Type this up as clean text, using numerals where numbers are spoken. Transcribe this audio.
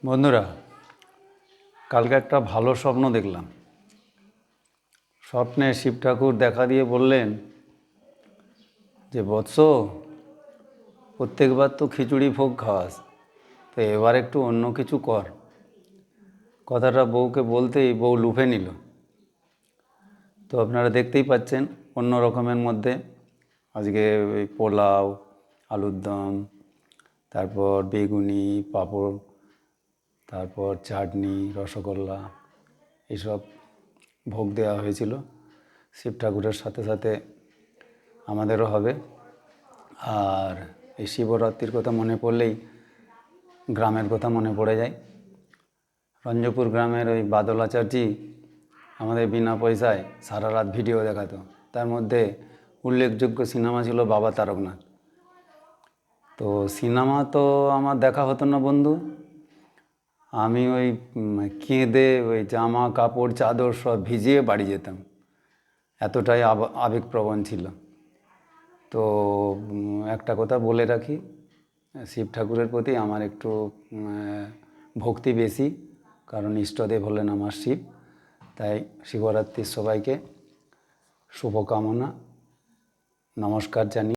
বন্ধুরা, কালকে একটা ভালো স্বপ্ন দেখলাম। স্বপ্নে শিব ঠাকুর দেখা দিয়ে বললেন যে বৎস, প্রত্যেকবার তো খিচুড়ি ভোগ খাওয়াস, তো এবার একটু অন্য কিছু কর। কথাটা বউকে বলতেই বউ লুফে নিল। তো আপনারা দেখতেই পাচ্ছেন অন্য রকমের মধ্যে আজকে ওই পোলাও, আলুর দম, তারপর বেগুনি, পাঁপড়, তারপর চাটনি, রসগোল্লা, এইসব ভোগ দেওয়া হয়েছিল। শিব ঠাকুরের সাথে সাথে আমাদেরও হবে। আর এই শিবরাত্রির কথা মনে পড়লেই গ্রামের কথা মনে পড়ে যায়। রঞ্জপুর গ্রামের ওই বাদল আচার্যি আমাদের বিনা পয়সায় সারা রাত ভিডিও দেখাতো। তার মধ্যে উল্লেখযোগ্য সিনেমা ছিল বাবা তারকনাথ। তো সিনেমা তো আমার দেখা হতো না বন্ধু, আমি ওই কেঁদে ওই জামা কাপড় চাদর সব ভিজিয়ে বাড়ি যেতাম, এতটাই আবেগপ্রবণ ছিল। তো একটা কথা বলে রাখি, শিব ঠাকুরের প্রতি আমার একটু ভক্তি বেশি, কারণ ইষ্টদেব হলেন আমার শিব। তাই শিবরাত্রির সবাইকে শুভকামনা, নমস্কার জানিয়ে